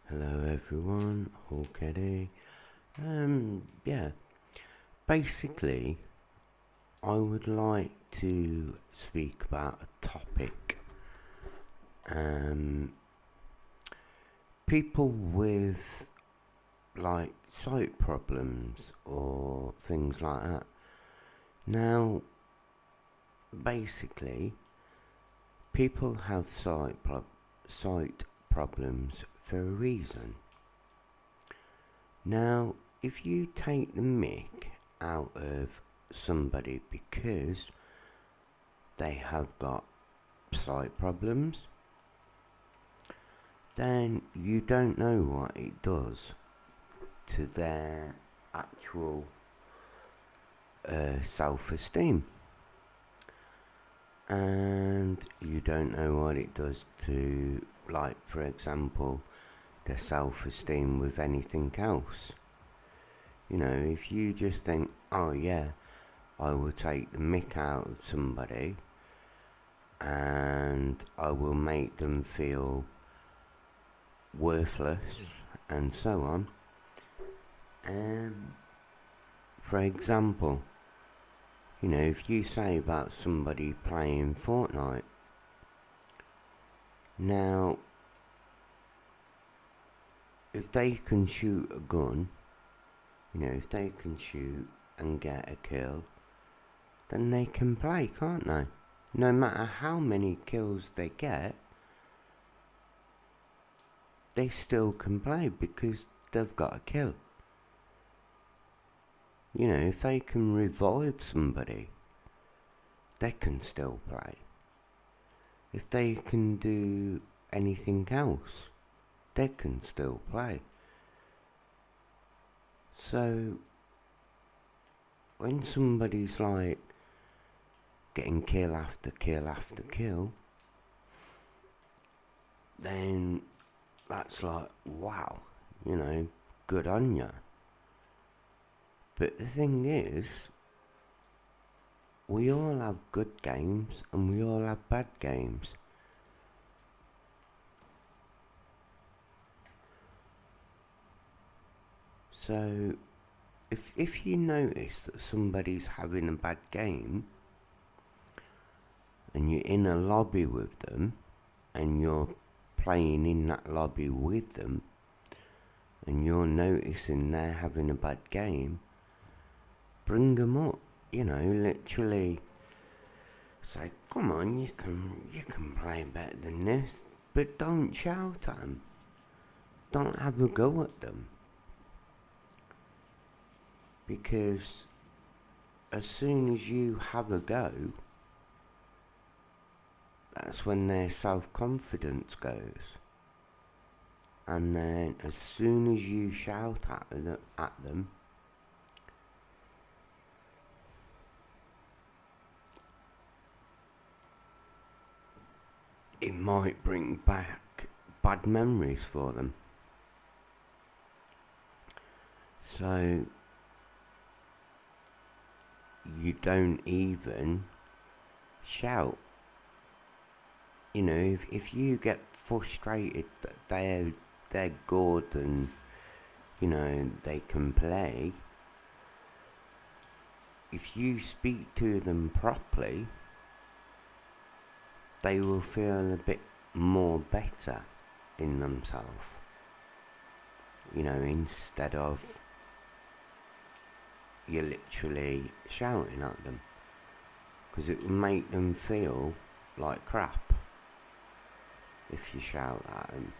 Hello everyone, HULKGREENDAY. Yeah, basically, I would like to speak about a topic. People with like sight problems or things like that. Now, basically, people have sight problems for a reason. Now, if you take the mick out of somebody because they have got sight problems, then you don't know what it does to their actual self-esteem, and you don't know what it does to, like, for example, their self-esteem with anything else. You know, if you just think, oh yeah, I will take the mick out of somebody and I will make them feel worthless and so on. For example, you know, if you say about somebody playing Fortnite, now, if they can shoot a gun, you know, if they can shoot and get a kill, then they can play, can't they? No matter how many kills they get, they still can play because they've got a kill. You know, if they can revive somebody, they can still play. If they can do anything else, they can still play. So, when somebody's like getting kill after kill after kill, then that's like, wow, you know, good on ya. But the thing is, we all have good games and we all have bad games. So, if you notice that somebody's having a bad game and you're in a lobby with them and you're playing in that lobby with them and you're noticing they're having a bad game, bring them up, you know, literally say, come on, you can play better than this, but don't shout at them. Don't have a go at them. Because as soon as you have a go, that's when their self-confidence goes. And then as soon as you shout at them, it might bring back bad memories for them. So you don't even shout. You know, if you get frustrated that they're good and, you know, they can play, if you speak to them properly, they will feel a bit more better in themselves. You know, instead of you're literally shouting at them, because it will make them feel like crap if you shout at them.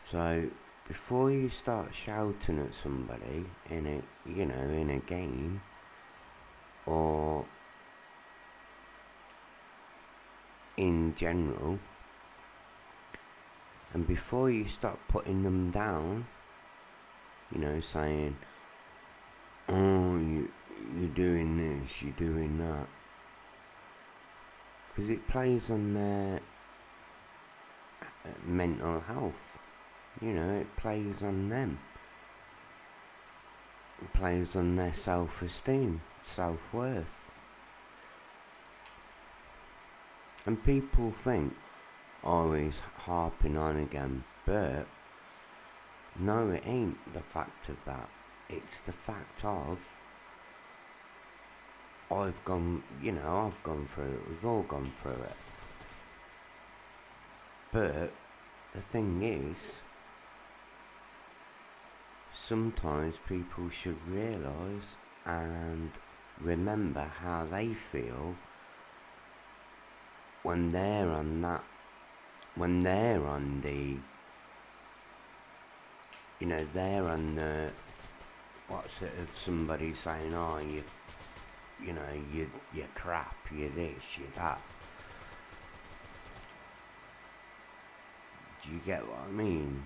So before you start shouting at somebody in a game or in general, and before you start putting them down, you know, saying, oh, you're doing this, you're doing that, because it plays on their mental health. You know, it plays on them. It plays on their self-esteem, self-worth. And people think, always harping on again, but no, it ain't the fact of that. It's the fact of I've gone through it, we've all gone through it. But the thing is, sometimes people should realise and remember how they feel when they're on the, they're on the, what's it of somebody saying, oh, you're crap, you're this, you're that. Do you get what I mean?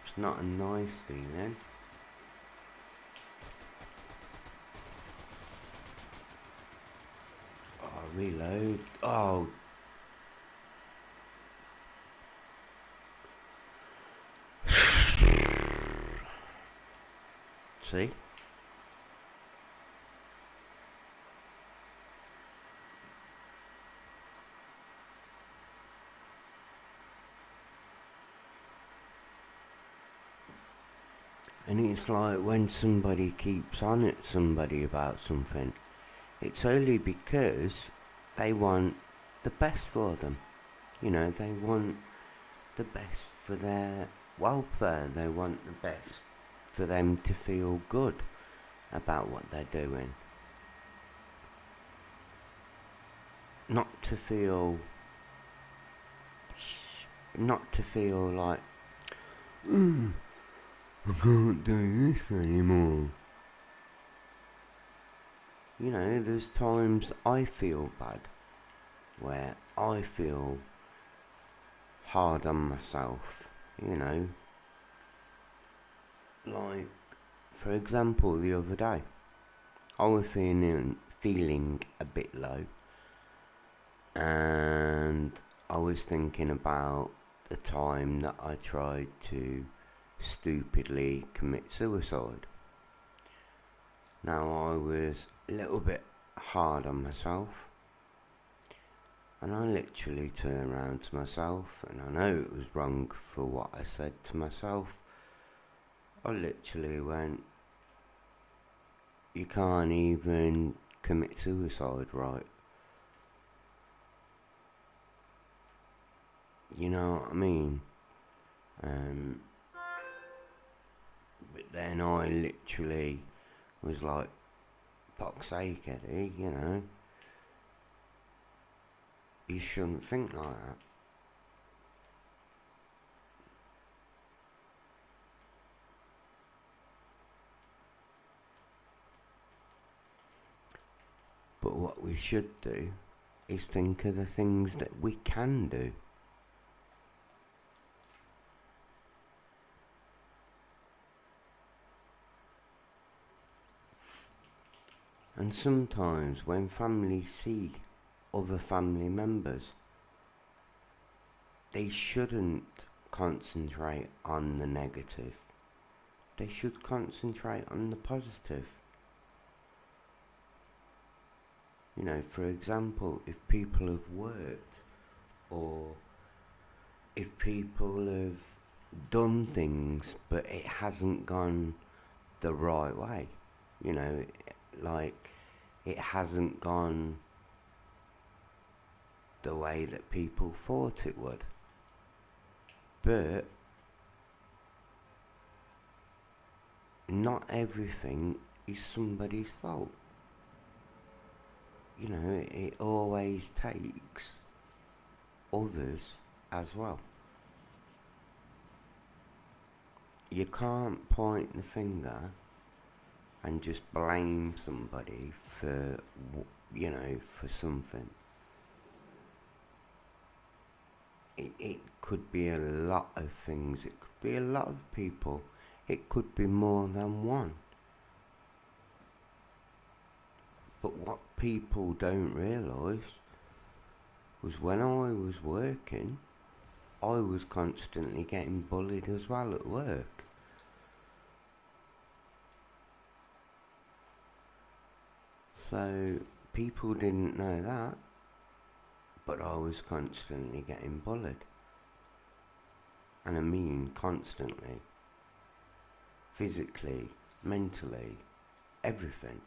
It's not a nice feeling. Oh, reload. Oh. See? And it's like when somebody keeps on at somebody about something, it's only because they want the best for them. They want the best for their welfare. They want the best for them to feel good about what they're doing. Not to feel like, I can't do this anymore. There's times I feel bad, where I feel hard on myself, Like, for example, the other day, I was feeling a bit low, and I was thinking about the time that I tried to stupidly commit suicide. Now, I was a little bit hard on myself, and I literally turned around to myself, and I know it was wrong for what I said to myself. I literally went, you can't even commit suicide right. You know what I mean? But then I literally was like, fuck's sake, Eddie, you shouldn't think like that. But what we should do is think of the things that we can do. And sometimes when families see other family members, they shouldn't concentrate on the negative. They should concentrate on the positive. For example, if people have worked, or if people have done things but it hasn't gone the right way, like it hasn't gone the way that people thought it would. But not everything is somebody's fault. It always takes others as well. You can't point the finger and just blame somebody for something. It could be a lot of things. It could be a lot of people. It could be more than one. But what people don't realise was when I was working, I was constantly getting bullied as well at work. So people didn't know that, but I was constantly getting bullied. And I mean constantly. Physically, mentally, everything.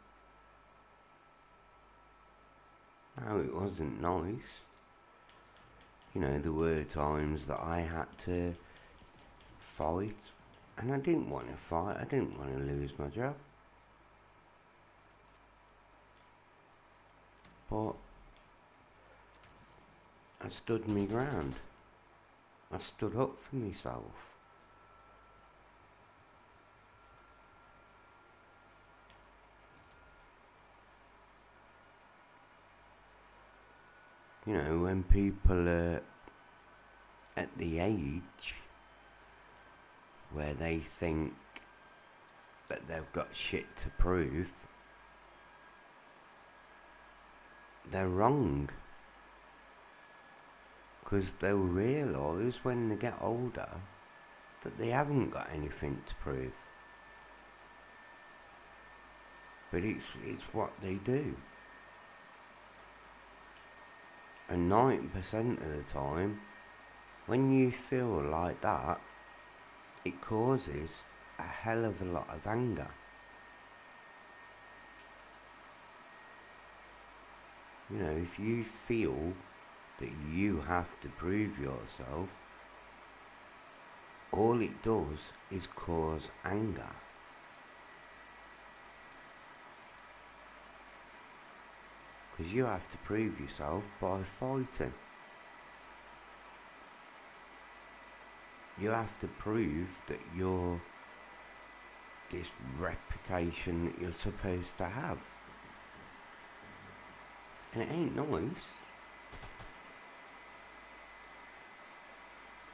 No, it wasn't nice. You know, there were times that I had to fight, and I didn't want to fight, I didn't want to lose my job. But I stood my ground. I stood up for myself. You know, when people are at the age where they think that they've got shit to prove, they're wrong. Because they'll realise when they get older that they haven't got anything to prove. But it's what they do. And 90% of the time, when you feel like that, it causes a hell of a lot of anger. You know, if you feel that you have to prove yourself, all it does is cause anger. Because you have to prove yourself by fighting. You have to prove that you're this reputation that you're supposed to have. And it ain't nice.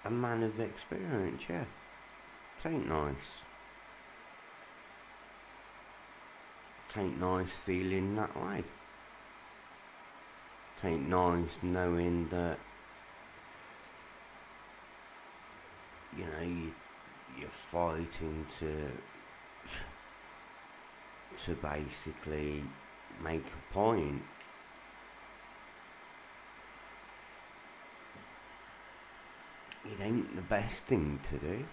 A man of experience, yeah. It ain't nice. It ain't nice feeling that way. It ain't nice knowing that, you know, you're fighting to basically make a point. It ain't the best thing to do,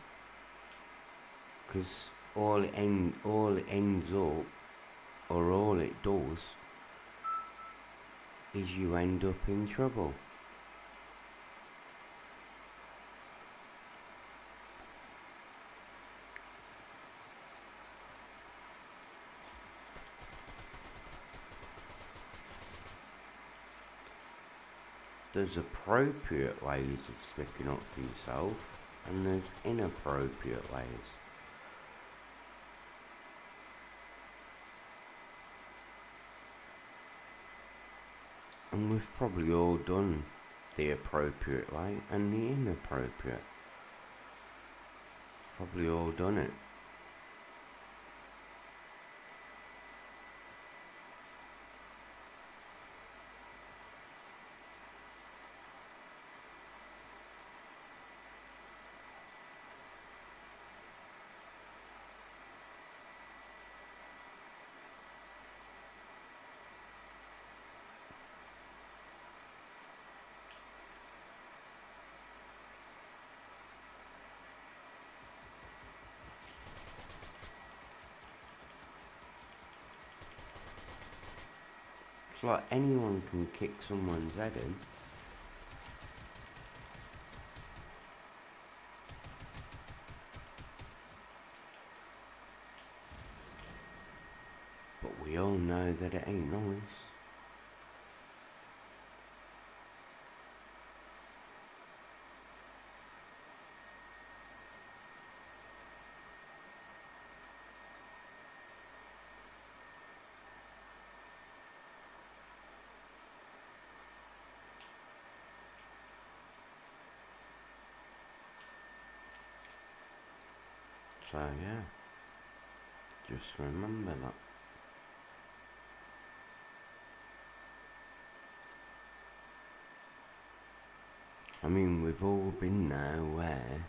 because all it ends up, or all it does, is you end up in trouble. There's appropriate ways of sticking up for yourself, and there's inappropriate ways. And we've probably all done the appropriate way and the inappropriate. Probably all done it. It's like anyone can kick someone's head in. But we all know that it ain't nice. So yeah, just remember that. I mean, we've all been there where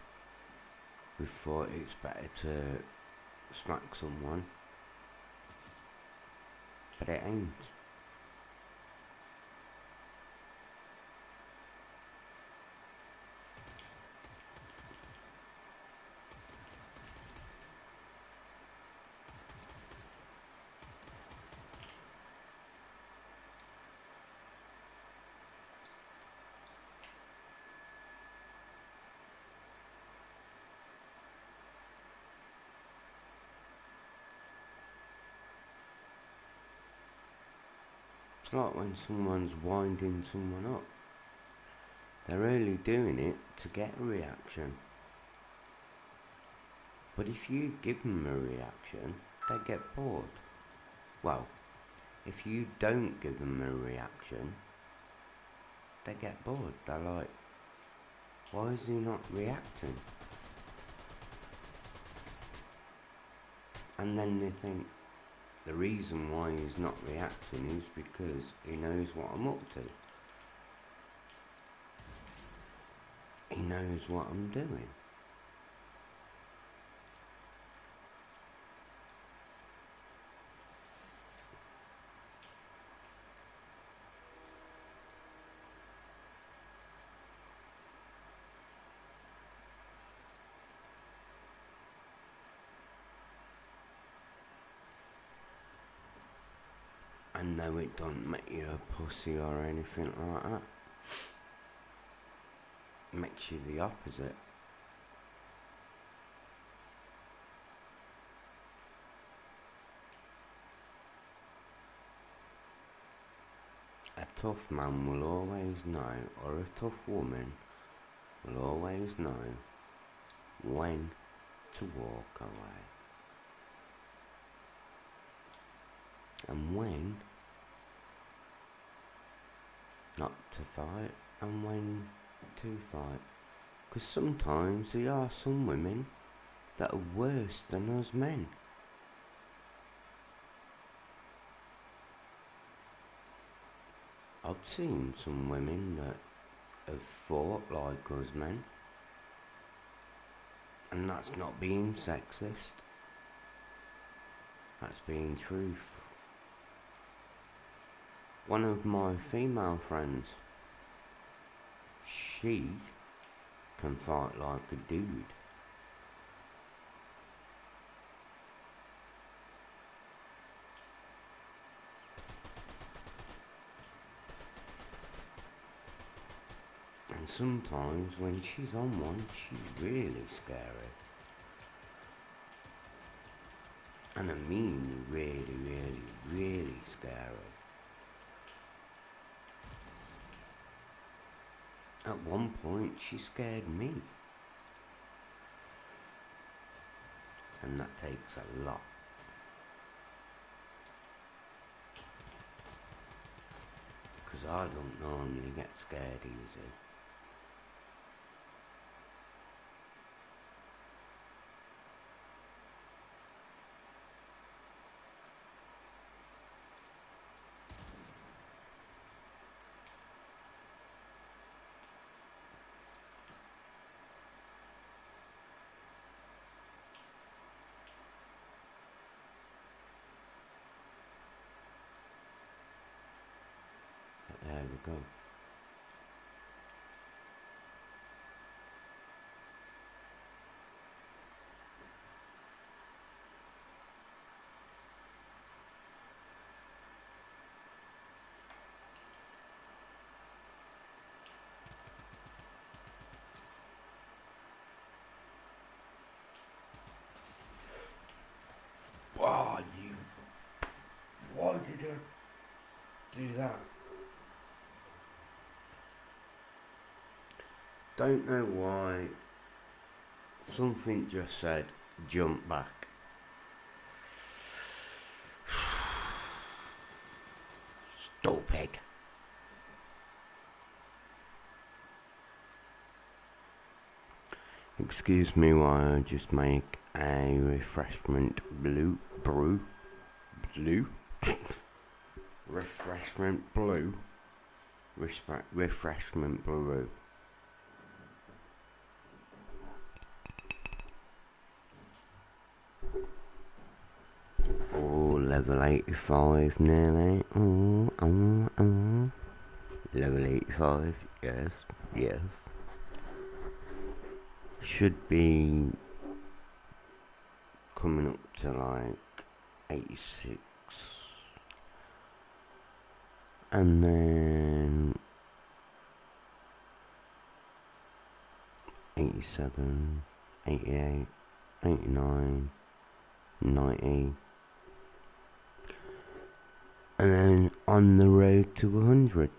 we thought it's better to smack someone, but it ain't. like when someone's winding someone up. They're only doing it to get a reaction. But if you give them a reaction, they get bored. Well, if you don't give them a reaction, they get bored. They're like, why is he not reacting? And then they think the reason why he's not reacting is because he knows what I'm up to. He knows what I'm doing. And no, it don't make you a pussy or anything like that. It makes you the opposite. A tough man will always know, or a tough woman will always know when to walk away. And when not to fight, and when to fight. Because sometimes there are some women that are worse than us men. I've seen some women that have fought like us men, and that's not being sexist, that's being truth. One of my female friends, she can fight like a dude. And sometimes when she's on one, she's really scary. And I mean really scary. At one point she scared me. And that takes a lot. Because I don't normally get scared easy. But there we go. Why did I do that? Don't know why. Something just said jump back. Stupid. Excuse me while I just make a refreshment brew. Refreshment brew. Oh, level 85 nearly. Level 85, yes. Should be coming up to like 86. And then 87, 88, 89, 90. and then on the road to 100.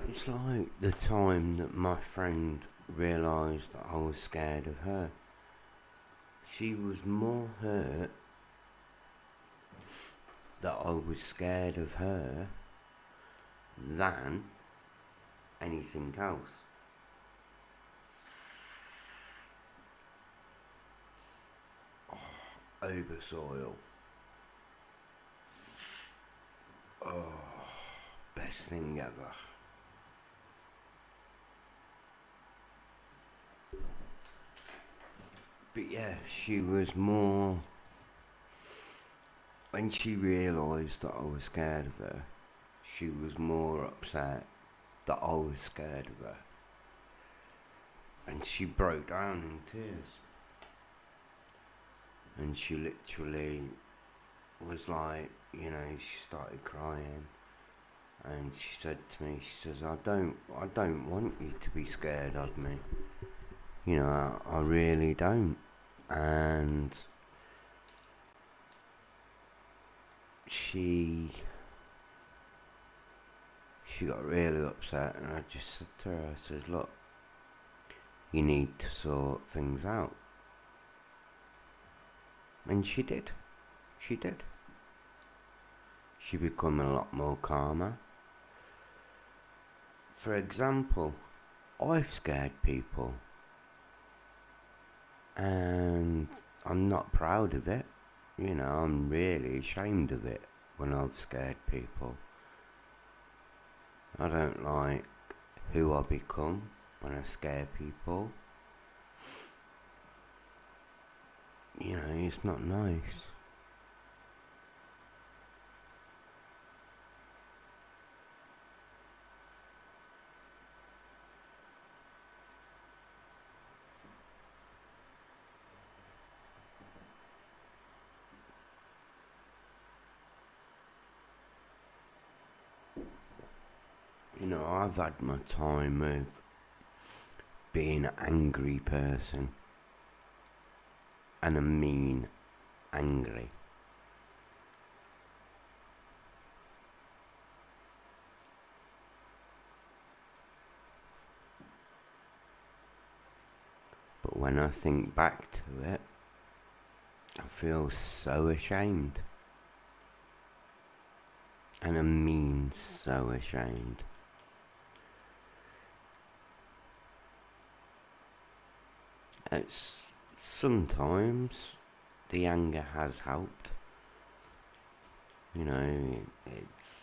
It's like the time that my friend realised that I was scared of her. She was more hurt that I was scared of her than anything else. Oversoil. Oh, best thing ever. But yeah, she was more... When she realised that I was scared of her, she was more upset that I was scared of her. And she broke down in tears. And she literally was like, you know, she started crying. And she said to me, she says, I don't want you to be scared of me. You know, I really don't. And she got really upset, and I just said to her, I says, look, you need to sort things out. And she did. She did. She became a lot more calmer. For example, I've scared people, and I'm not proud of it. You know, I'm really ashamed of it when I've scared people. I don't like who I become when I scare people. You know, it's not nice. You know, I've had my time of being an angry person, and I mean angry. But when I think back to it, I feel so ashamed. And I mean so ashamed. It's sometimes the anger has helped. You know, it's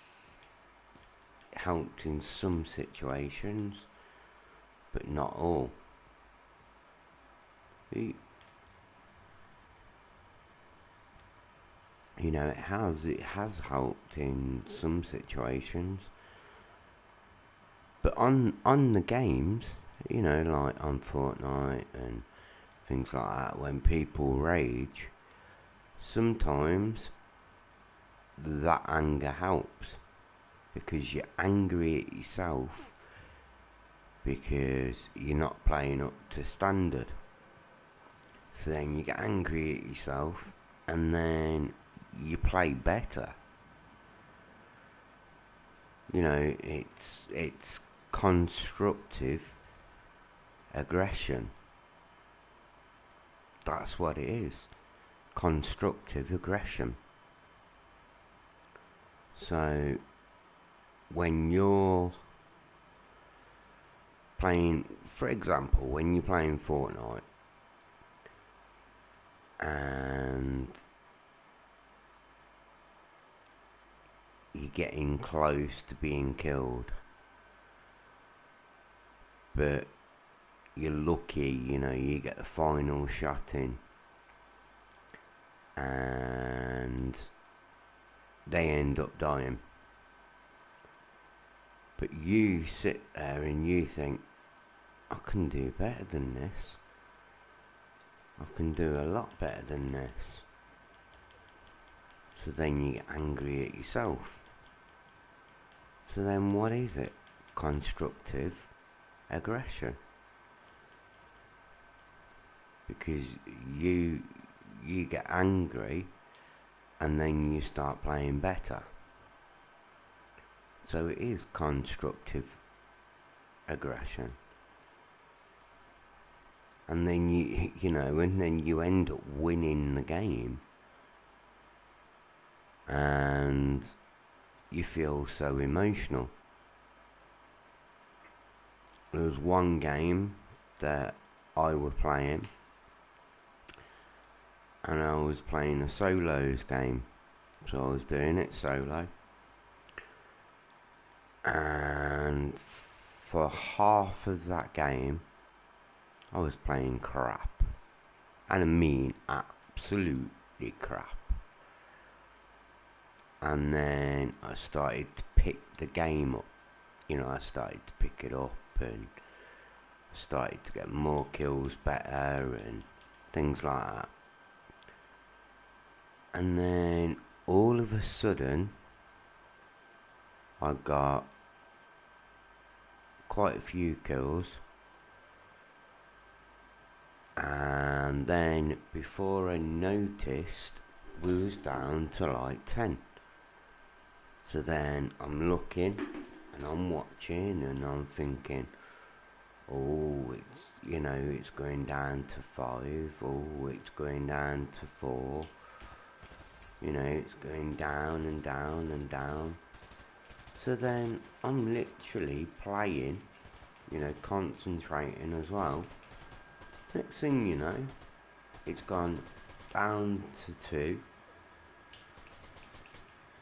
helped in some situations, but not all. You know, it has helped in some situations, but on the games, you know, like on Fortnite and things like that, when people rage, sometimes that anger helps because you're angry at yourself because you're not playing up to standard. So then you get angry at yourself and then you play better. You know, it's constructive aggression. That's what it is. Constructive aggression. So when you're playing, for example, when you're playing Fortnite and you're getting close to being killed, but you're lucky, you know, you get the final shot in and they end up dying. But you sit there and you think, I can do better than this. I can do a lot better than this. So then you get angry at yourself. So then what is it? Constructive aggression. Because you get angry and then you start playing better. So it is constructive aggression. And then you know, and then you end up winning the game. And you feel so emotional. There was one game that I was playing, and I was playing a solos game, so I was doing it solo, and for half of that game I was playing crap, and I mean absolutely crap. And then I started to pick the game up. You know, I started to pick it up and started to get more kills better and things like that. And then all of a sudden I got quite a few kills, and then before I noticed we was down to like 10. So then I'm looking and I'm watching and I'm thinking, oh, it's, you know, it's going down to 5, oh, it's going down to 4, you know, it's going down and down and down. So then I'm literally playing, you know, concentrating as well. Next thing you know, it's gone down to 2,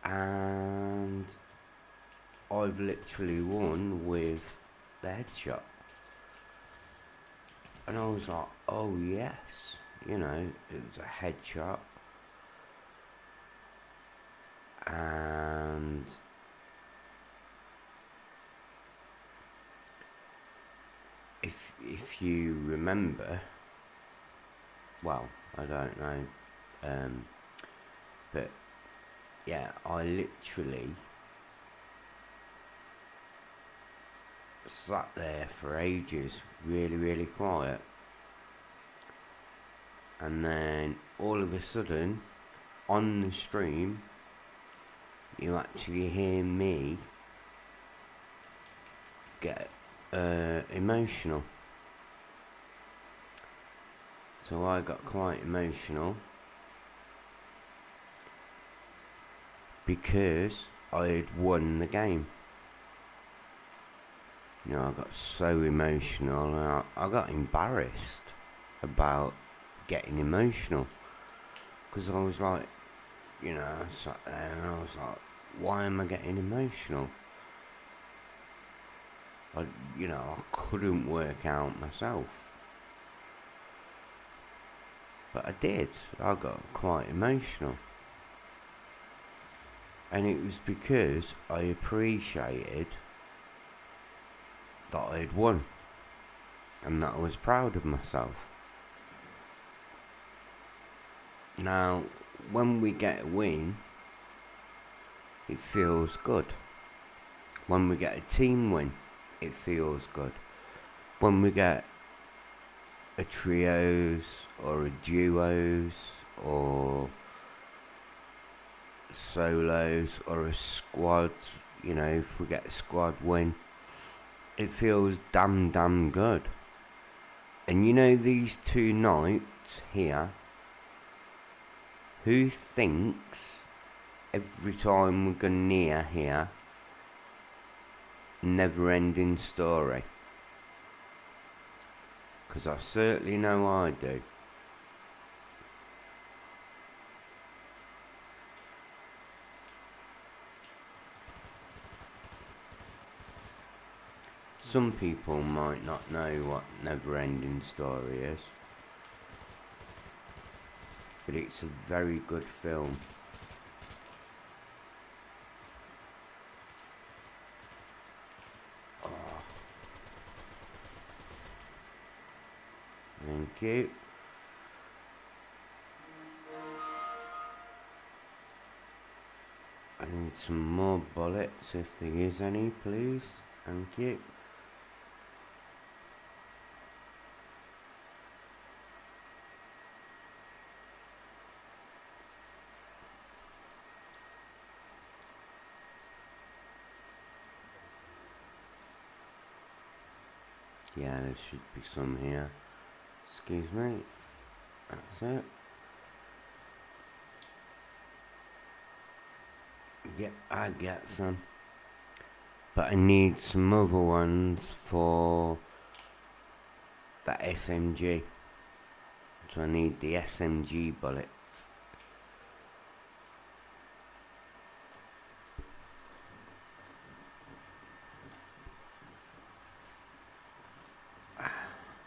and I've literally won with the headshot. And I was like, oh yes, you know, it was a headshot. And if you remember, well, I don't know, but yeah, I literally sat there for ages, really quiet, and then all of a sudden on the stream you actually hear me get emotional. So I got quite emotional because I had won the game. You know, I got so emotional and I got embarrassed about getting emotional, because I was like, you know, I sat there and I was like, why am I getting emotional? I couldn't work out myself. But I did. I got quite emotional. And it was because I appreciated that I'd won. And that I was proud of myself. Now, when we get a win, it feels good. When we get a team win, it feels good. When we get a trios or a duos or solos or a squad, you know, if we get a squad win, it feels damn good. And you know, these 2 nights here, who thinks every time we go near here, never ending story? Because I certainly know I do. Some people might not know what never ending story is, but it's a very good film. Oh. Thank you. I need some more bullets if there is any, please. Thank you. Yeah, there should be some here. Excuse me. That's it. Yeah, I get some. But I need some other ones for that SMG. So I need the SMG bullets.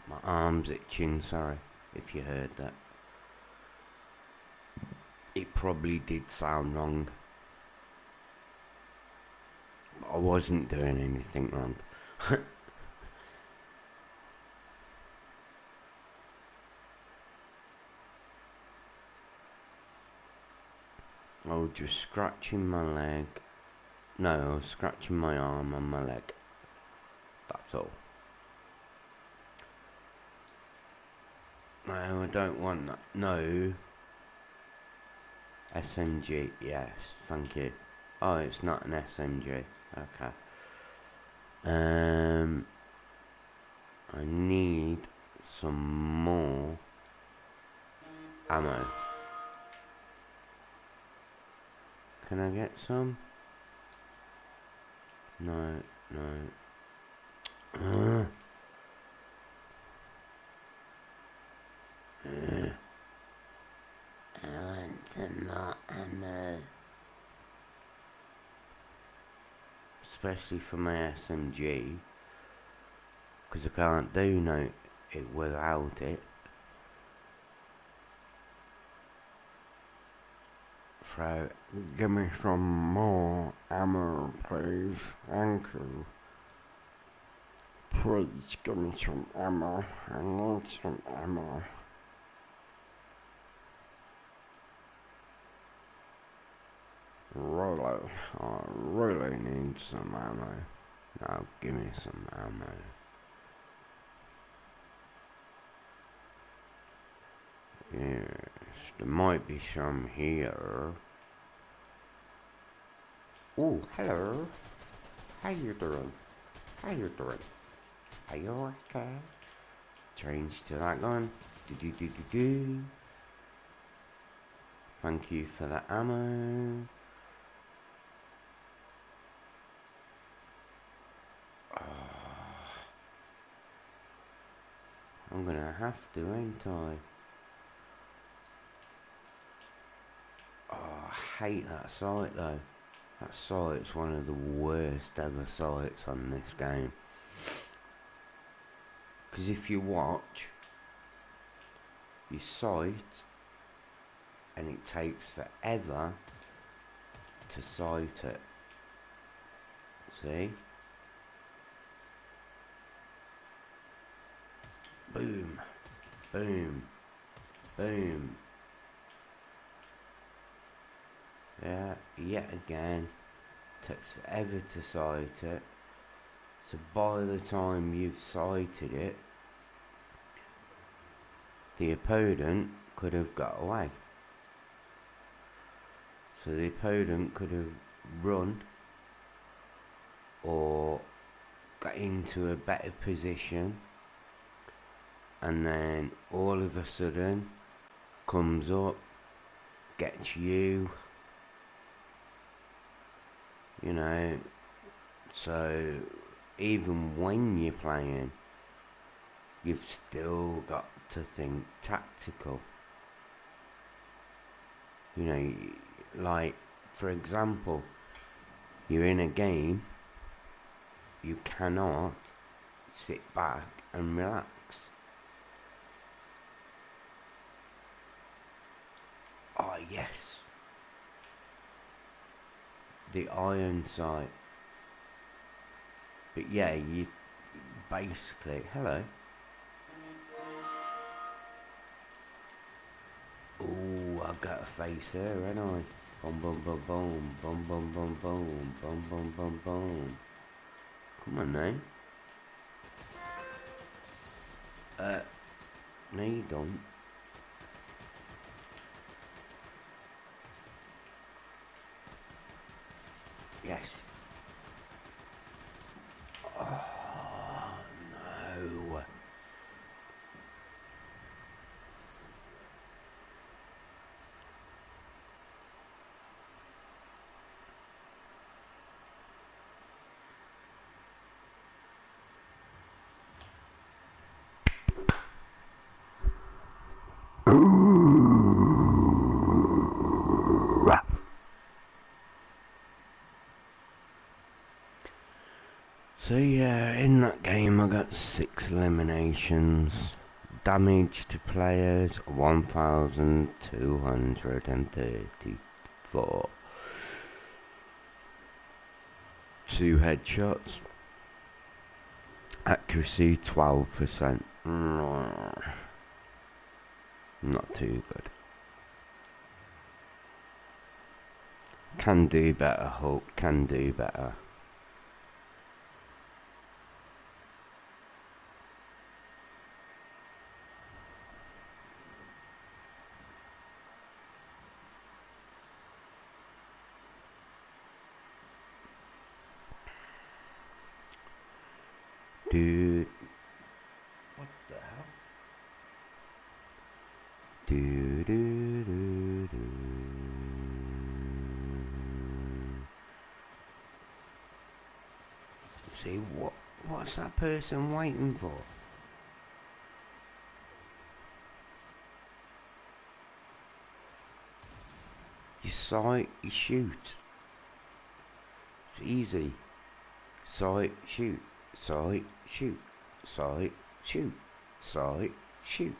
My arm's itching, sorry if you heard that. It probably did sound wrong. But I wasn't doing anything wrong. I was just scratching my leg. No, I was scratching my arm and my leg. That's all. No, I don't want that. No. SMG, yes, thank you. Oh, it's not an SMG. Okay. I need some more ammo. Can I get some? No. I want some more ammo. Especially for my SMG. Because I can't do it without it. So, give me some more ammo, please. Thank you. Please give me some ammo. I need some ammo. Really, I really need some ammo. Now give me some ammo. Yes, there might be some here. Oh, hello. How you doing? How you doing? Are you okay? Change to that gun. Do. Thank you for the ammo. I'm gonna have to, ain't I? Oh, I hate that sight though. That sight's one of the worst ever sights on this game. Because if you watch, you sight, and it takes forever to sight it. See? Boom, boom, boom. Yeah, yet again, takes forever to sight it. So by the time you've sighted it, the opponent could have got away. So the opponent could have run or got into a better position, and then all of a sudden comes up, gets you, you know. So even when you're playing, you've still got to think tactical. You know, like for example, you're in a game, you cannot sit back and relax. Oh yes, the iron sight. But yeah, you basically, hello. Oh, I've got a face there, haven't I? Boom, boom, boom, boom, boom, boom, boom, boom, boom, boom, boom, boom. Come on now. No you don't. Yes. Oh, no. So yeah, in that game I got 6 eliminations. Damage to players 1,234. 2 headshots. Accuracy 12%. Not too good. Can do better, Hulk. Can do better. Dude. What the hell? Do do do do. See what's that person waiting for? You sight, you shoot. It's easy. Sight, shoot. Sight, shoot. Sight, shoot. Sight, shoot.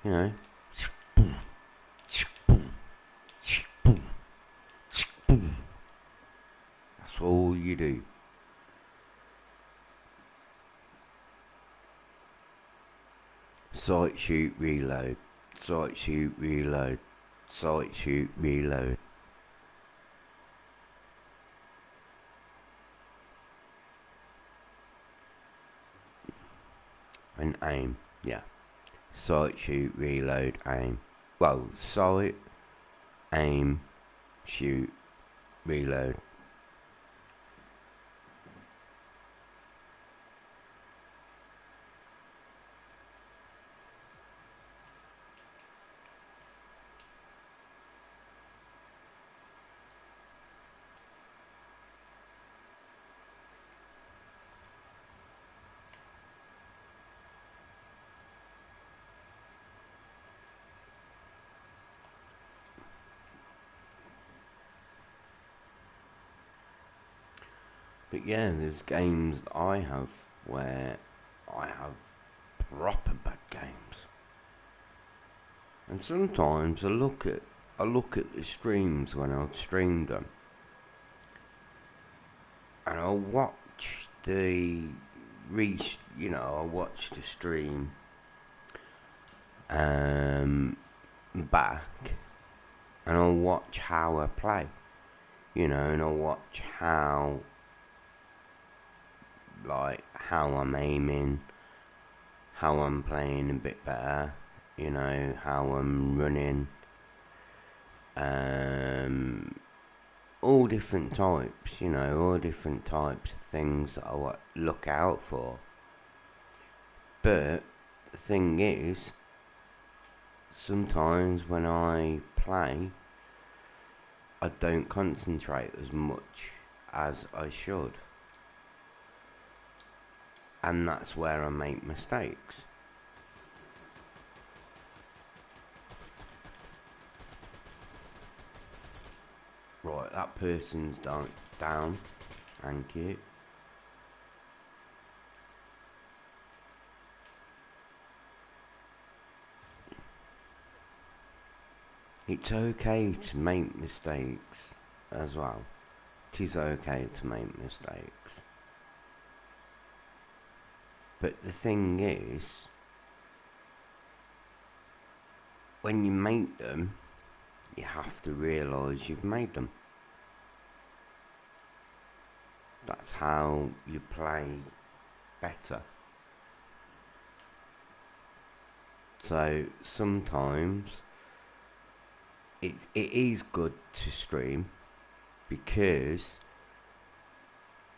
You know. That's all you do. Sight, shoot, reload. Sight, shoot, reload. Sight, shoot, reload. and aim. Yeah. Sight, shoot, reload, aim. Well, sight, aim, shoot, reload. But yeah, there's games that I have where I have proper bad games. And sometimes I look at the streams when I've streamed them, and I'll watch the I'll watch the stream back, and I'll watch how I play, and I'll watch how I'm aiming, how I'm playing a bit better, how I'm running, all different types, all different types of things that I look out for. But the thing is, sometimes when I play, I don't concentrate as much as I should. And that's where I make mistakes. Right, that person's down. Thank you. It's okay to make mistakes as well. It is okay to make mistakes. But the thing is, when you make them, you have to realise you've made them. That's how you play better. So sometimes it is good to stream, because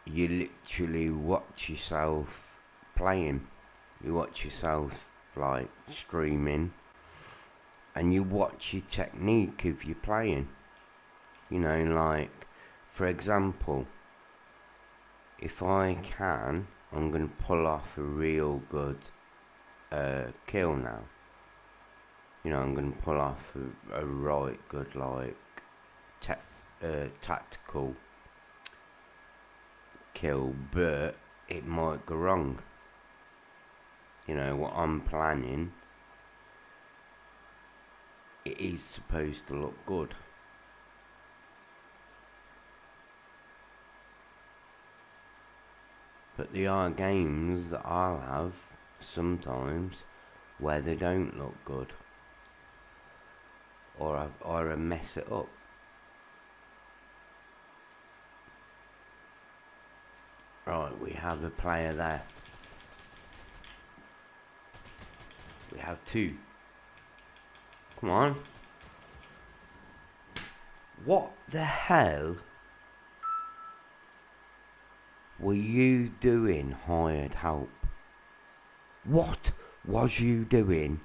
you literally watch yourself playing. You watch yourself streaming, and you watch your technique if you're playing. For example, if I can, I'm going to pull off a real good kill now. I'm going to pull off a right good tactical kill, but it might go wrong. What I'm planning, it is supposed to look good. But there are games that I'll have sometimes where they don't look good, or I mess it up. Right, we have a player there. We have two. Come on. What the hell were you doing, hired help? What was you doing?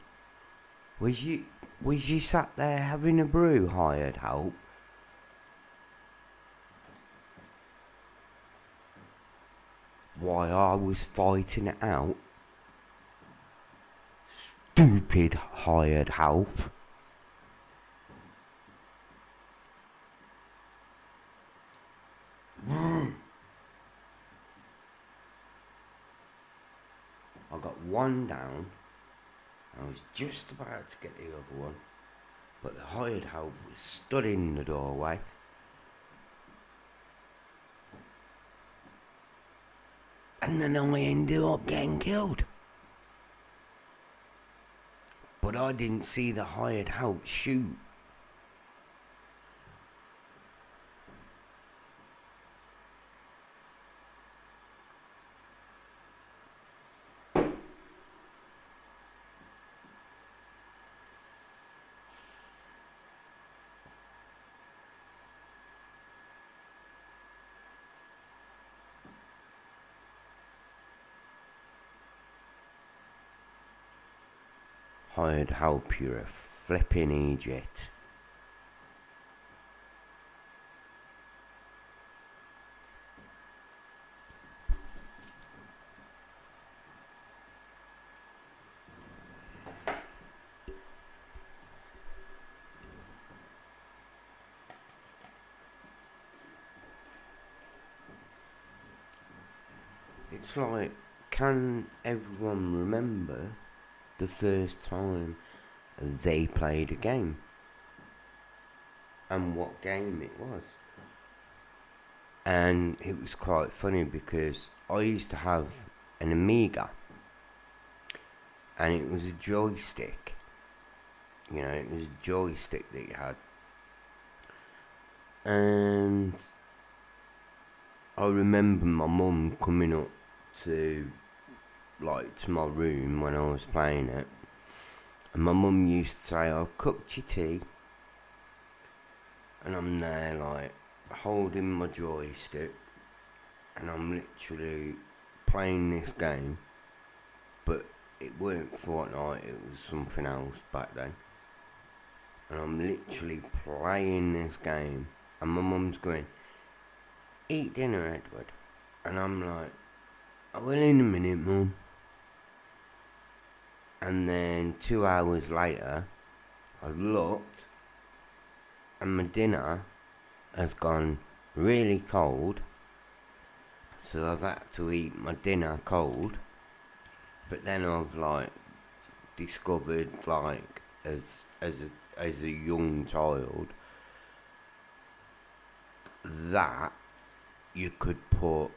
Was you sat there having a brew, hired help? Why, I was fighting it out. Stupid hired help. I got one down. I was just about to get the other one, but the hired help was stood in the doorway. And then I ended up getting killed. But I didn't see the hired help shoot. I'd help you a flipping Egypt. It's like, can everyone remember the first time they played a game? And what game it was? And it was quite funny because I used to have an Amiga, and it was a joystick. You know, it was a joystick that you had. And I remember my mum coming up to my room when I was playing it, and my mum used to say, "I've cooked your tea," and I'm there like holding my joystick, and I'm literally playing this game, but it weren't Fortnite, it was something else back then, and I'm literally playing this game, and my mum's going, "Eat dinner, Edward," and I'm like, "I will in a minute, Mum." And then 2 hours later, I looked, and my dinner has gone really cold, so I've had to eat my dinner cold. But then I've discovered as a young child that you could put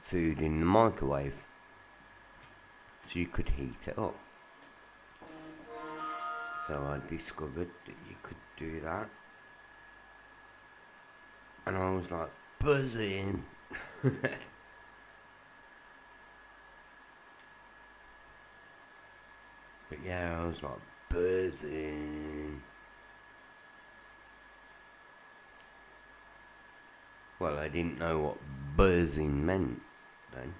food in the microwave, so you could heat it up. So I discovered that you could do that, and I was like buzzing. But yeah, I was like buzzing. Well, I didn't know what buzzing meant then.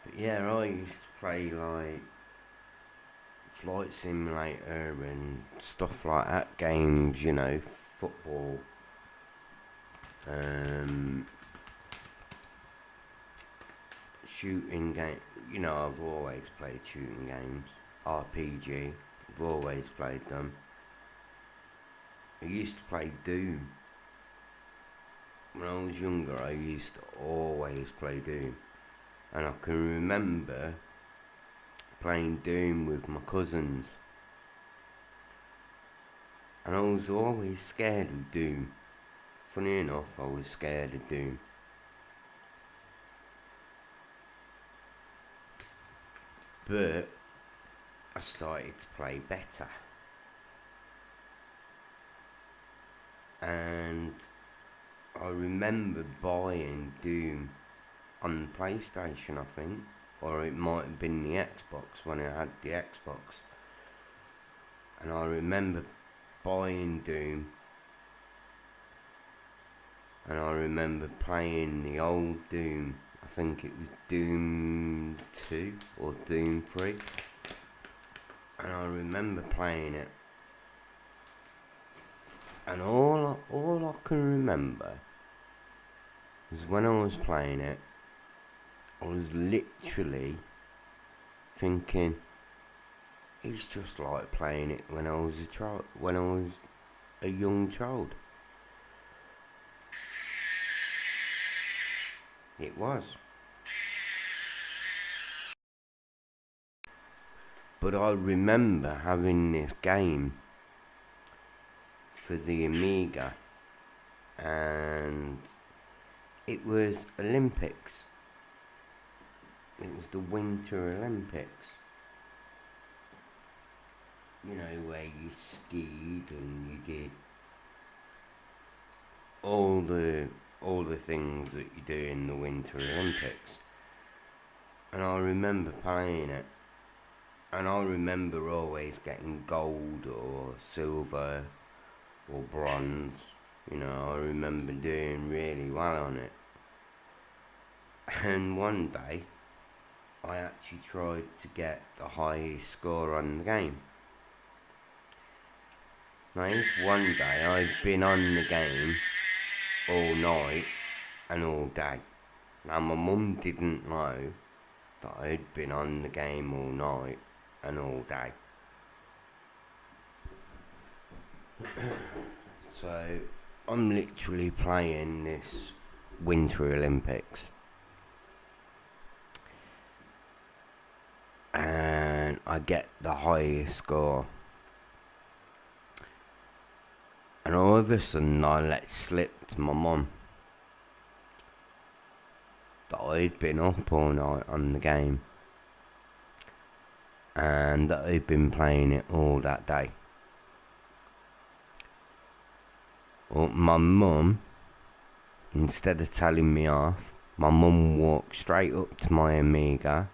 But yeah, I used to play Flight Simulator and stuff like that, games, you know, football, shooting game. You know, I've always played shooting games. RPG, I've always played them. I used to play Doom. When I was younger, I used to always play Doom. And I can remember playing Doom with my cousins. And I was always scared of Doom. Funny enough, I was scared of Doom. But I started to play better. And I remember buying Doom on the PlayStation, I think. Or it might have been the Xbox when I had the Xbox. And I remember buying Doom. And I remember playing the old Doom. I think it was Doom 2 or Doom 3. And I remember playing it. And all I can remember is when I was playing it, I was literally thinking, it's just like playing it when I was a young child. It was. But I remember having this game for the Amiga, and it was Olympics. It was the Winter Olympics. You know, where you skied and you did all the things that you do in the Winter Olympics. And I remember playing it, And I remember always getting gold or silver or bronze. You know, I remember doing really well on it. And one day, I actually tried to get the highest score on the game. Now, if one day I'd been on the game all night and all day. Now, my mum didn't know that I'd been on the game all night and all day. So, I'm literally playing this Winter Olympics. And I get the highest score. And all of a sudden I let slip to my mum that I'd been up all night on the game. And that I'd been playing it all that day. Well, my mum, instead of telling me off, my mum walked straight up to my Amiga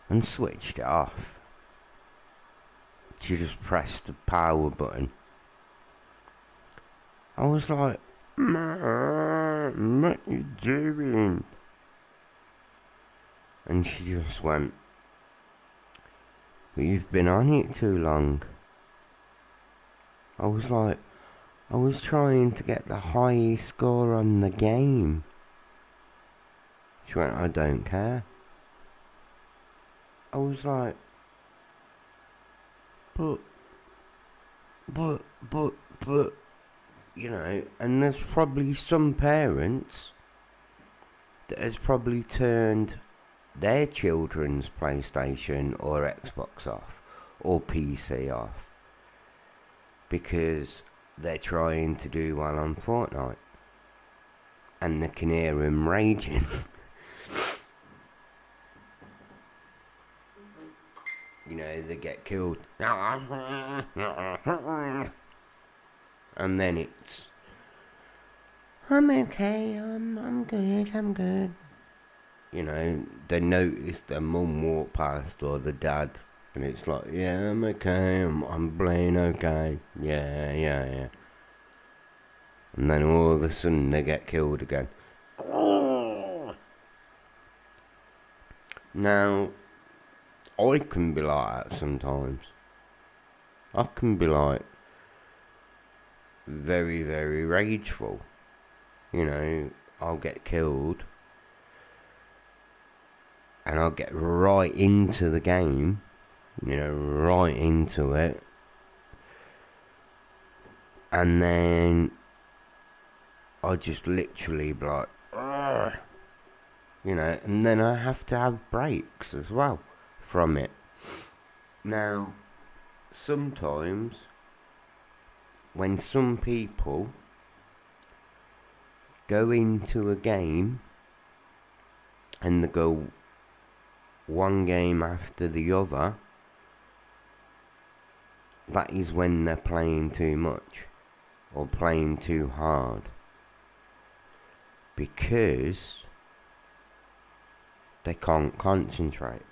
and switched it off. She just pressed the power button. I was like, Mum, what you doing? And she just went, well, you've been on it too long. I was like, I was trying to get the highest score on the game. She went, I don't care. I was like, but, you know, and there's probably some parents that has probably turned their children's PlayStation or Xbox off, or PC off, because they're trying to do well on Fortnite, and they can hear them raging. You know, they get killed. And then it's, I'm okay, I'm good. You know, they notice their mum walk past or the dad, and it's like, yeah, I'm okay, I'm playing okay, yeah. And then all of a sudden they get killed again. Now, I can be like that sometimes. I can be like very, very rageful. You know, I'll get killed and I'll get right into the game, you know, right into it, and then I'll just literally be like, ugh, you know, and then I have to have breaks as well from it. Now, sometimes when some people go into a game and they go one game after the other, that is when they're playing too much or playing too hard, because they can't concentrate.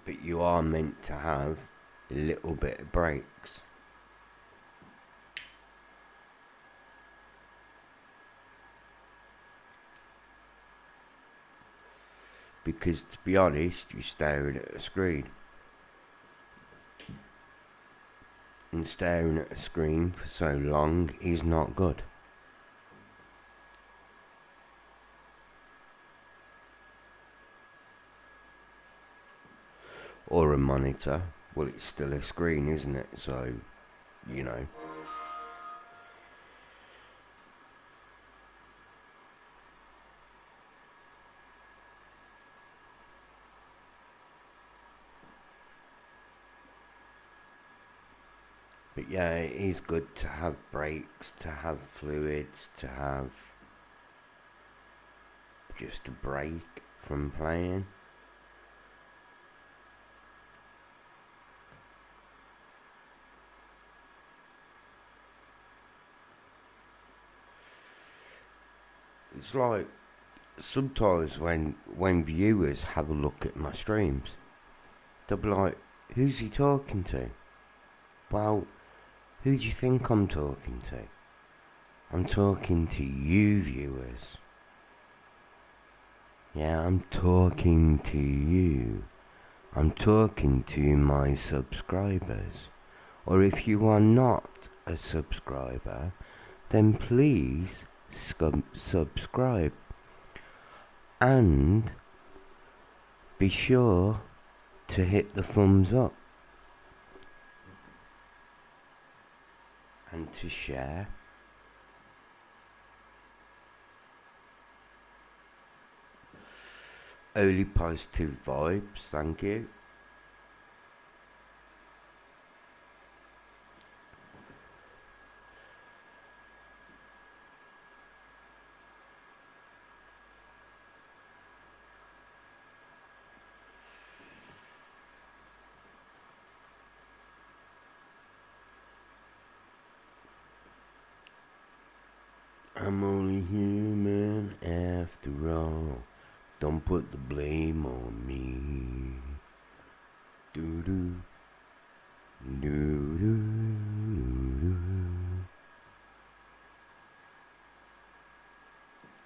But you are meant to have a little bit of breaks. Because to be honest, you're staring at a screen. And staring at a screen for so long is not good. Or a monitor. Well, it's still a screen, isn't it? So, you know. But yeah, it is good to have breaks, to have fluids, to have just a break from playing. It's like sometimes when viewers have a look at my streams, they'll be like, who's he talking to? Well, who do you think I'm talking to? I'm talking to you viewers. Yeah, I'm talking to you. I'm talking to my subscribers. Or if you are not a subscriber, then please subscribe. And be sure to hit the thumbs up. And to share. Only positive vibes, thank you. I'm only human after all. Don't put the blame on me. Doo-doo. Doo-doo.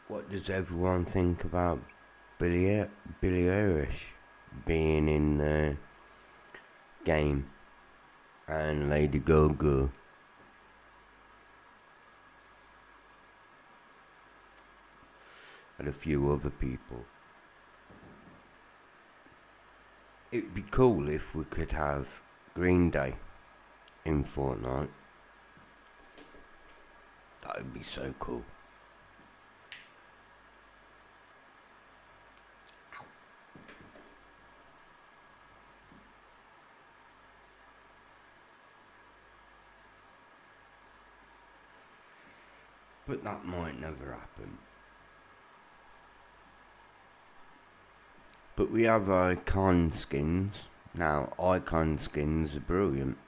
What does everyone think about Billie Eilish being in the game and Lady Gaga? And a few other people. It'd be cool if we could have Green Day in Fortnite. That would be so cool. But that might never happen. But we have icon skins. Now, icon skins are brilliant.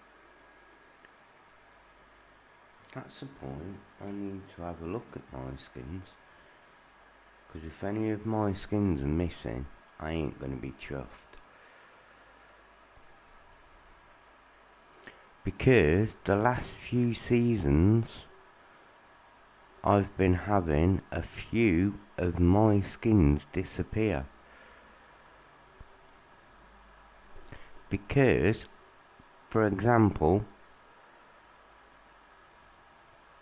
That's the point. I need to have a look at my skins. Because if any of my skins are missing, I ain't going to be chuffed. Because the last few seasons, I've been having a few of my skins disappear. Because, for example,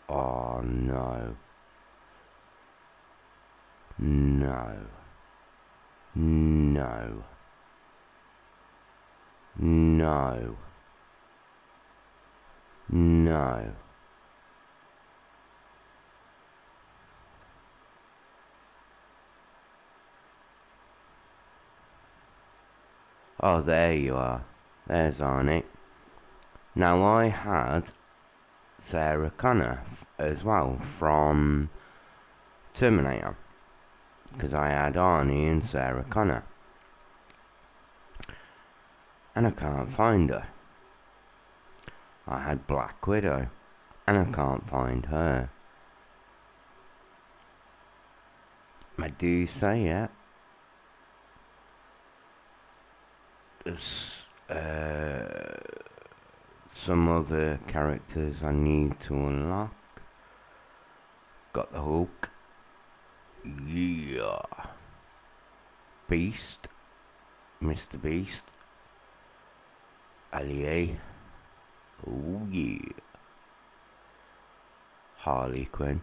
oh no, no, no, no, no. Oh, there you are. There's Arnie. Now, I had Sarah Connor as well from Terminator. Because I had Arnie and Sarah Connor. And I can't find her. I had Black Widow. And I can't find her. Medusa, there's some other characters I need to unlock. Got the Hulk. Yeah. Beast. Mr. Beast. Allier. Oh yeah. Harley Quinn.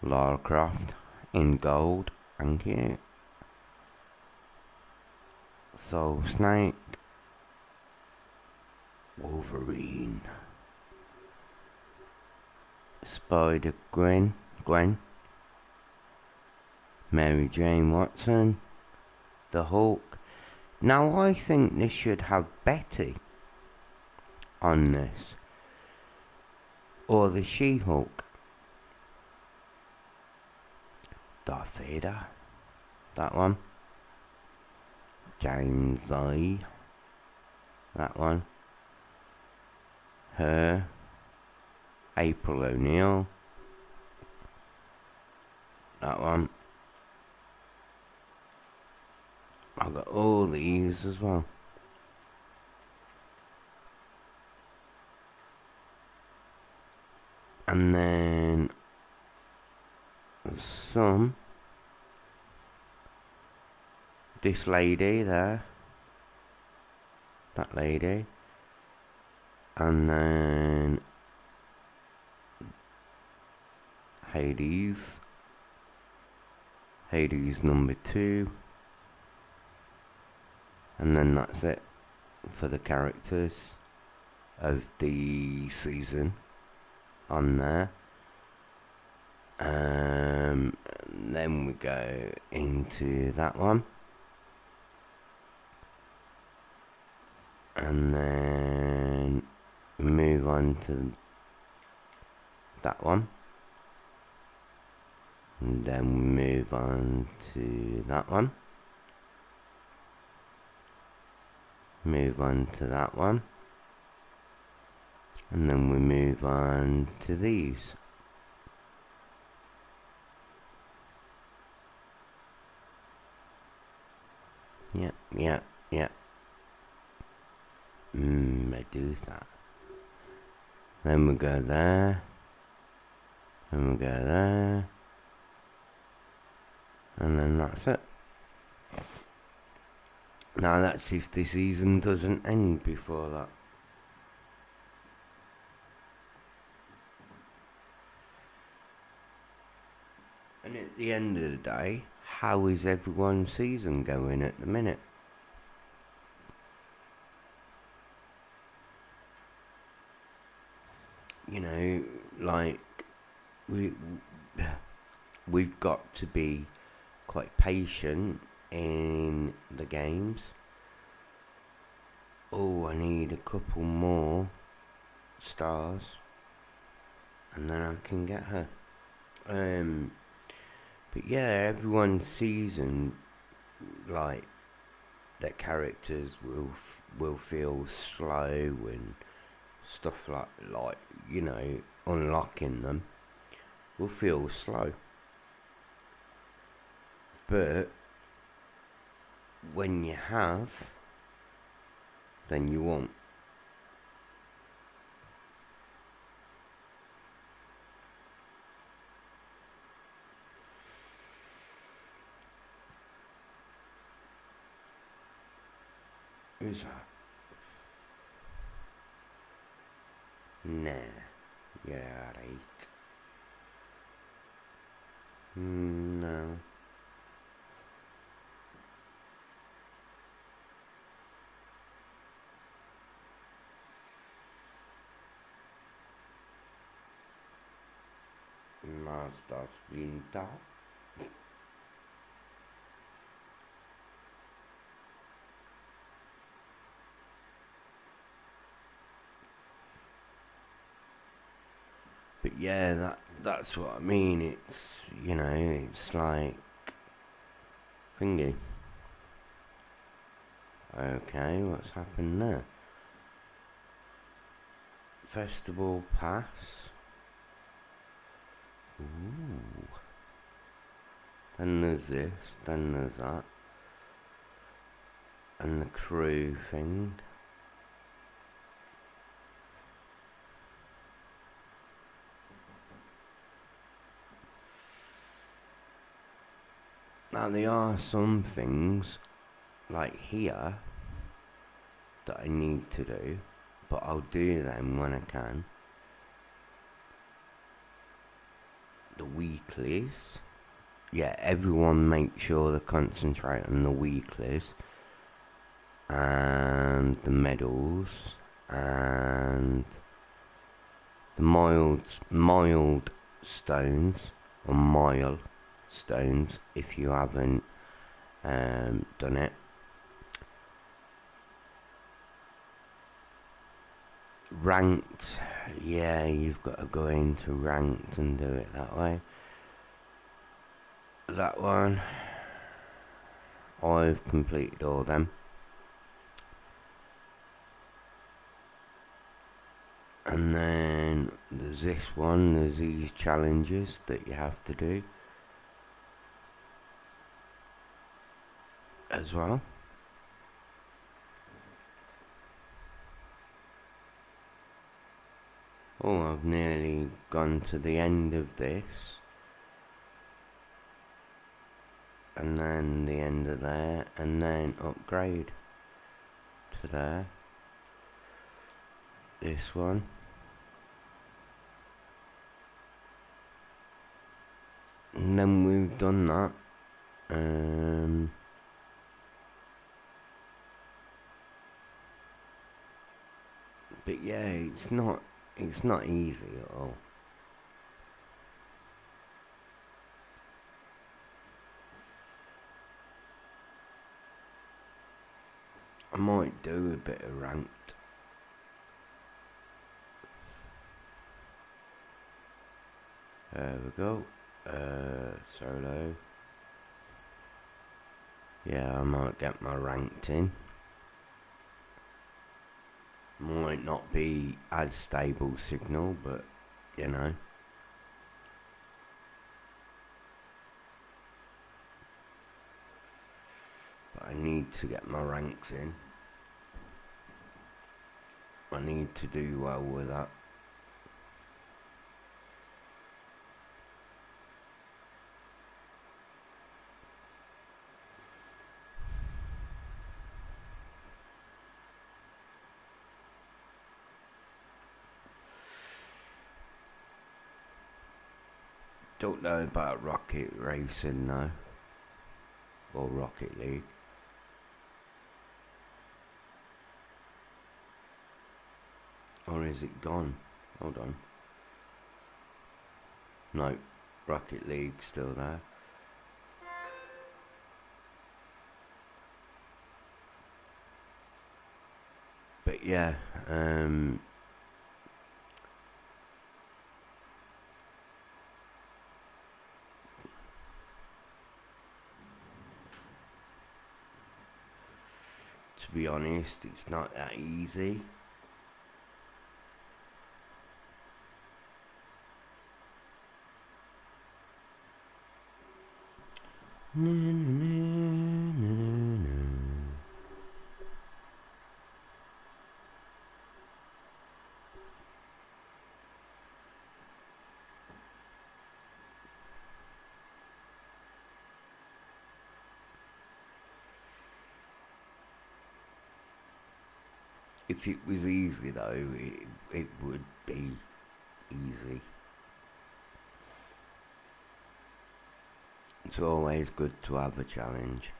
Lara Croft in gold. Thank you. Soul Snake. Wolverine. Spider Gwen. Mary Jane Watson. The Hulk. Now I think this should have Betty on this. Or the She-Hulk. Darth Vader. That one. James I. That one. Her. April O'Neil. That one. I've got all these as well. And then some. This lady there. That lady. And then Hades. Hades number 2. And then that's it for the characters of the season on there. Then we go into that one. And then move on to that one. And then we move on to that one. Move on to that one. And then we move on to these. Yep. I do that. Then we go there. Then we go there. And then that's it. Now that's if the season doesn't end before that. And at the end of the day, how is everyone's season going at the minute? You know, like, we've got to be quite patient in the games. Oh, I need a couple more stars and then I can get her. But yeah, everyone's season, like, their characters will feel slow and stuff like you know, unlocking them will feel slow. But when you have, then you won't. Who's that? Nah, you're alright. No. Master Splinter. But yeah, that's what I mean. It's, you know, it's like thingy. Okay, what's happened there? Festival pass. Ooh. Then there's this, then there's that. And the crew thing. Now there are some things, like here, that I need to do, but I'll do them when I can. The weeklies. Yeah, everyone make sure they concentrate on the weeklies. And the medals. And the mild stones. Or mile stones, if you haven't done it. Ranked, yeah, you've got to go into ranked and do it that way. That one, I've completed all them. And then there's this one, there's these challenges that you have to do as well. Oh, I've nearly gone to the end of this. And then the end of there, and then upgrade to there. This one. And then we've done that. But yeah, it's not easy at all. I might do a bit of ranked. There we go. Solo. Yeah, I might get my ranked in. Might not be as stable signal, but you know. But I need to get my ranks in. I need to do well with that. Don't know about Rocket Racing though, or Rocket League. Or is it gone? Hold on. No, Rocket League's still there. But yeah, to be honest, it's not that easy. If it was easy though, it would be easy. It's always good to have a challenge.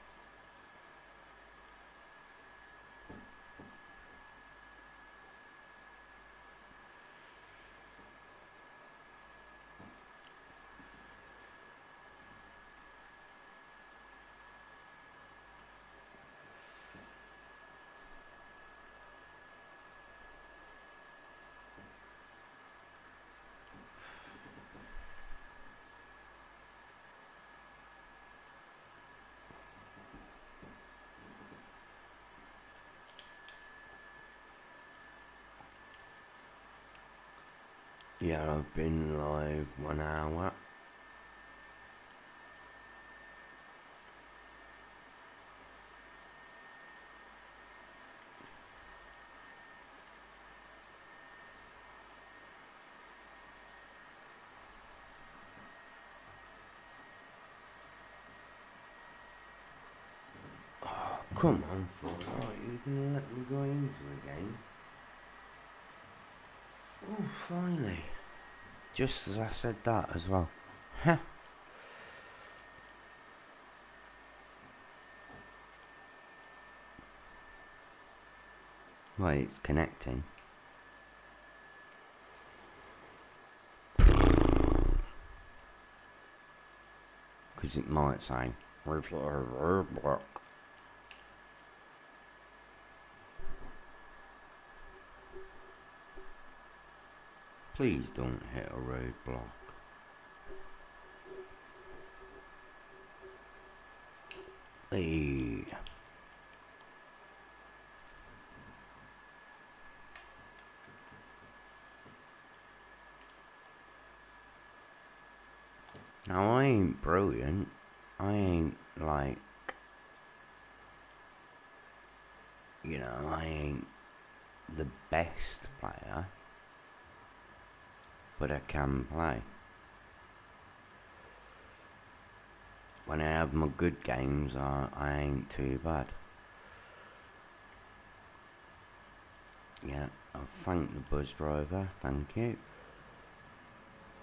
Yeah, I've been live 1 hour. Oh, come on, Fortnite, you can let me go into a game. Oh, finally. Just as I said that as well. Huh. Right, it's connecting. Because it might say roadblock. Please don't hit a roadblock. Hey. Now, I ain't brilliant. I ain't like, you know, I ain't the best player, but I can play. When I have my good games, I ain't too bad. Yeah, I'll thank the bus driver, thank you.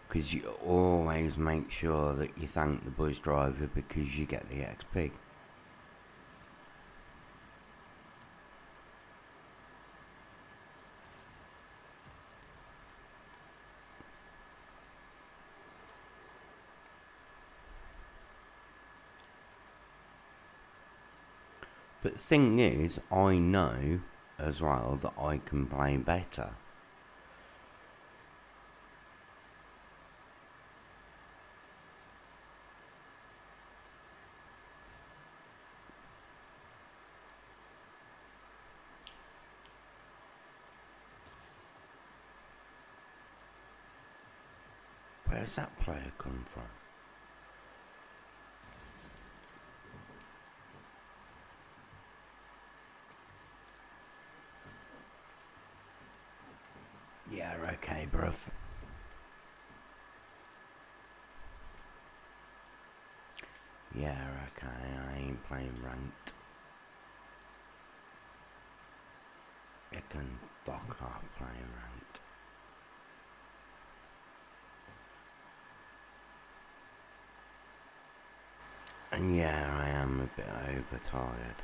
Because you always make sure that you thank the bus driver because you get the XP. But the thing is, I know as well that I can play better. Where's that player come from? Yeah, okay, bruv. Yeah, okay, I ain't playing ranked. You can fuck off playing ranked. And yeah, I am a bit overtired.